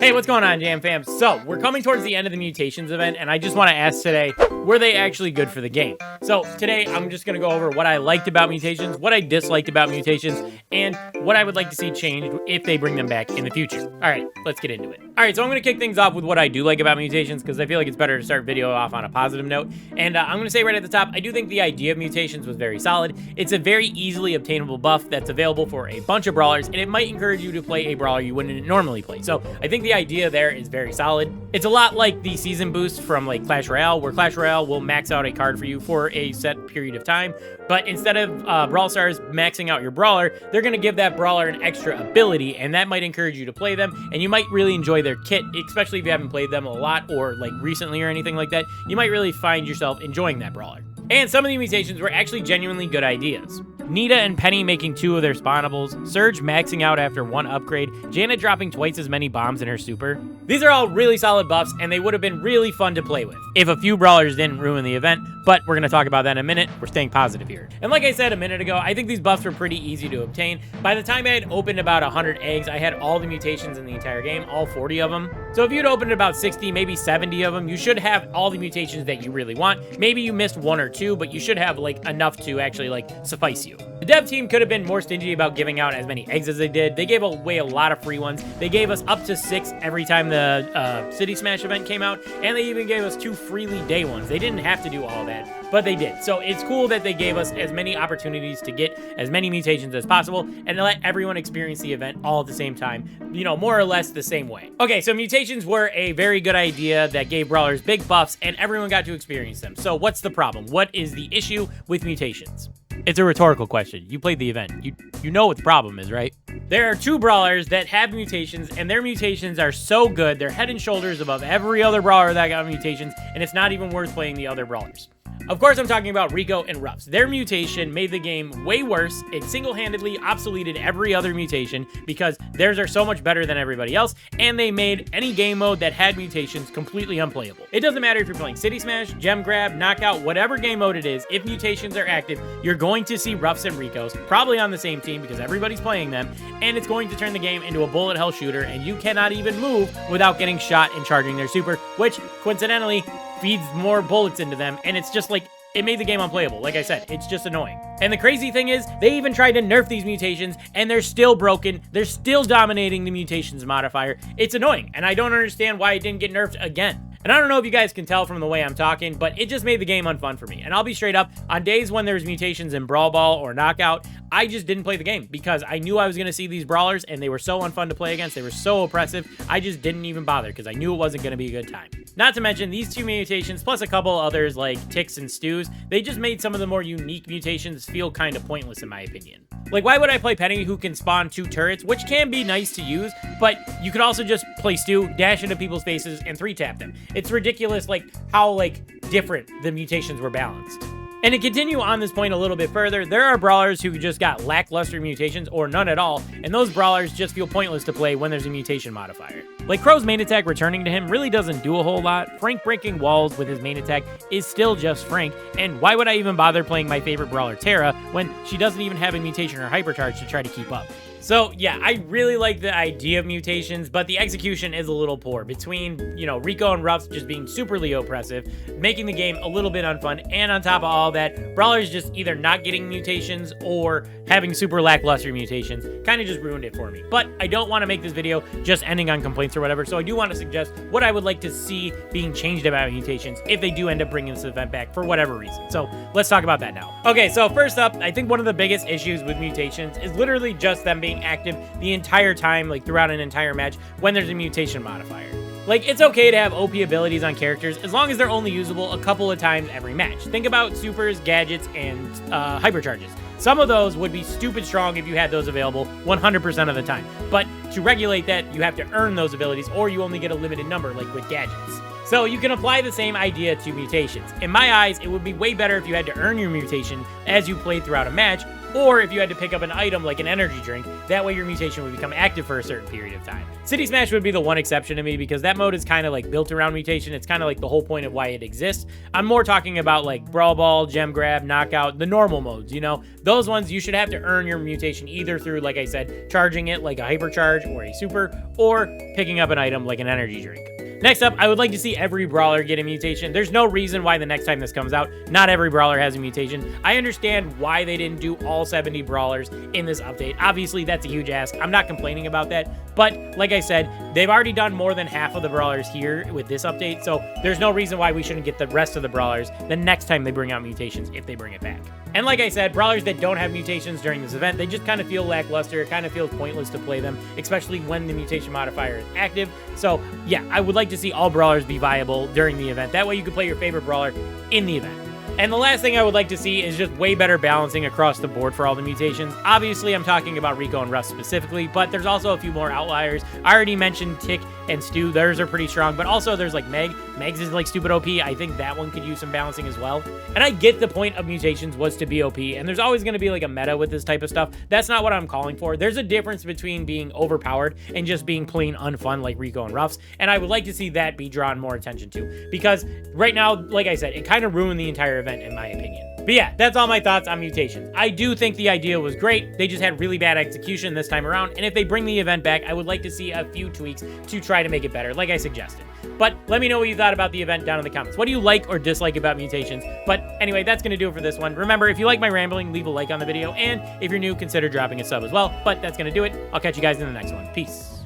Hey, what's going on, Jam fam? So, we're coming towards the end of the Mutations event, and I just want to ask today, were they actually good for the game? So, today, I'm just going to go over what I liked about Mutations, what I disliked about Mutations, and what I would like to see changed if they bring them back in the future. Alright, let's get into it. Alright, so I'm going to kick things off with what I do like about Mutations, because I feel like it's better to start video off on a positive note. And I'm going to say right at the top, I do think the idea of Mutations was very solid. It's a very easily obtainable buff that's available for a bunch of brawlers, and it might encourage you to play a brawler you wouldn't normally play. So, I think the idea there is very solid. It's a lot like the season boost from like Clash Royale, where Clash Royale will max out a card for you for a set period of time, but instead of Brawl Stars maxing out your brawler, they're going to give that brawler an extra ability, and that might encourage you to play them, and you might really enjoy their kit, especially if you haven't played them a lot or like recently or anything like that. You might really find yourself enjoying that brawler. And some of the mutations were actually genuinely good ideas. Nita and Penny making 2 of their spawnables, Surge maxing out after 1 upgrade, Janet dropping twice as many bombs in her super. These are all really solid buffs, and they would have been really fun to play with if a few brawlers didn't ruin the event, but we're going to talk about that in a minute. We're staying positive here. And like I said a minute ago, I think these buffs were pretty easy to obtain. By the time I had opened about 100 eggs, I had all the mutations in the entire game, all 40 of them. So if you'd opened about 60, maybe 70 of them, you should have all the mutations that you really want. Maybe you missed 1 or 2, but you should have like enough to actually like suffice you. The dev team could have been more stingy about giving out as many eggs as they did. They gave away a lot of free ones. They gave us up to 6 every time the City Smash event came out, and they even gave us 2 freely day ones. They didn't have to do all that, but they did. So it's cool that they gave us as many opportunities to get as many mutations as possible and to let everyone experience the event all at the same time, you know, more or less the same way. Okay, so mutations were a very good idea that gave brawlers big buffs, and everyone got to experience them. So what's the problem? What is the issue with mutations? It's a rhetorical question. You played the event. You know what the problem is, right? There are 2 brawlers that have mutations, and their mutations are so good, they're head and shoulders above every other brawler that got mutations, and it's not even worth playing the other brawlers. Of course, I'm talking about Rico and Ruffs. Their mutation made the game way worse. It single-handedly obsoleted every other mutation because theirs are so much better than everybody else, and they made any game mode that had mutations completely unplayable. It doesn't matter if you're playing City Smash, Gem Grab, Knockout, whatever game mode it is, if mutations are active, you're going to see Ruffs and Ricos, probably on the same team because everybody's playing them, and it's going to turn the game into a bullet hell shooter, and you cannot even move without getting shot and charging their super, which, coincidentally, feeds more bullets into them, and it's just like, it made the game unplayable. Like I said, it's just annoying. And the crazy thing is, they even tried to nerf these mutations, and they're still broken. They're still dominating the mutations modifier. It's annoying, and I don't understand why it didn't get nerfed again. And I don't know if you guys can tell from the way I'm talking, but it just made the game unfun for me. And I'll be straight up, on days when there's mutations in Brawl Ball or Knockout, I just didn't play the game because I knew I was going to see these brawlers and they were so unfun to play against. They were so oppressive. I just didn't even bother because I knew it wasn't going to be a good time. Not to mention these 2 mutations plus a couple others like Ticks and Stews, they just made some of the more unique mutations feel kind of pointless in my opinion. Like, why would I play Penny who can spawn 2 turrets, which can be nice to use, but you could also just play Stew, dash into people's faces, and 3-tap them. It's ridiculous, like, how, like, different the mutations were balanced. And to continue on this point a little bit further, there are brawlers who just got lackluster mutations or none at all, and those brawlers just feel pointless to play when there's a mutation modifier. Like Crow's main attack returning to him really doesn't do a whole lot. Frank breaking walls with his main attack is still just Frank, and why would I even bother playing my favorite brawler Tara when she doesn't even have a mutation or hypercharge to try to keep up? So yeah, I really like the idea of mutations, but the execution is a little poor between, you know, Rico and Ruffs just being superly oppressive, making the game a little bit unfun, and on top of all that, brawlers just either not getting mutations or having super lackluster mutations kind of just ruined it for me. But I don't want to make this video just ending on complaints or whatever, so I do want to suggest what I would like to see being changed about mutations if they do end up bringing this event back for whatever reason. So let's talk about that now. Okay, so first up, I think one of the biggest issues with mutations is literally just them being active the entire time, like throughout an entire match when there's a mutation modifier. Like, it's okay to have OP abilities on characters as long as they're only usable a couple of times every match. Think about supers, gadgets, and hypercharges. Some of those would be stupid strong if you had those available 100% of the time. But to regulate that, you have to earn those abilities, or you only get a limited number, like with gadgets. So you can apply the same idea to mutations. In my eyes, it would be way better if you had to earn your mutation as you played throughout a match, or if you had to pick up an item like an energy drink, that way your mutation would become active for a certain period of time. City Smash would be the one exception to me because that mode is kind of like built around mutation. It's kind of like the whole point of why it exists. I'm more talking about like Brawl Ball, Gem Grab, Knockout, the normal modes, you know? Those ones you should have to earn your mutation either through, like I said, charging it like a hypercharge or a super, or picking up an item like an energy drink. Next up, I would like to see every brawler get a mutation. There's no reason why the next time this comes out, not every brawler has a mutation. I understand why they didn't do all 70 brawlers in this update. Obviously, that's a huge ask. I'm not complaining about that. But like I said, they've already done more than half of the brawlers here with this update. So there's no reason why we shouldn't get the rest of the brawlers the next time they bring out mutations, if they bring it back. And like I said, brawlers that don't have mutations during this event, they just kind of feel lackluster. It kind of feels pointless to play them, especially when the mutation modifier is active. So yeah, I would like to see all brawlers be viable during the event. That way you can play your favorite brawler in the event. And the last thing I would like to see is just way better balancing across the board for all the mutations. Obviously, I'm talking about Rico and Russ specifically, but there's also a few more outliers. I already mentioned Tick and Stu. Theirs are pretty strong, but also there's like Meg. Meg's is like stupid OP. I think that one could use some balancing as well. And I get the point of mutations was to be OP, and there's always going to be like a meta with this type of stuff. That's not what I'm calling for. There's a difference between being overpowered and just being plain unfun like Rico and Ruffs, and I would like to see that be drawn more attention to, because right now, like I said, it kind of ruined the entire event in my opinion. But yeah, that's all my thoughts on mutations. I do think the idea was great. They just had really bad execution this time around, and if they bring the event back, I would like to see a few tweaks to try to make it better, like I suggested. But let me know what you thought about the event down in the comments. What do you like or dislike about mutations? But anyway, that's going to do it for this one. Remember, if you like my rambling, leave a like on the video, and if you're new, consider dropping a sub as well. But that's going to do it. I'll catch you guys in the next one. Peace.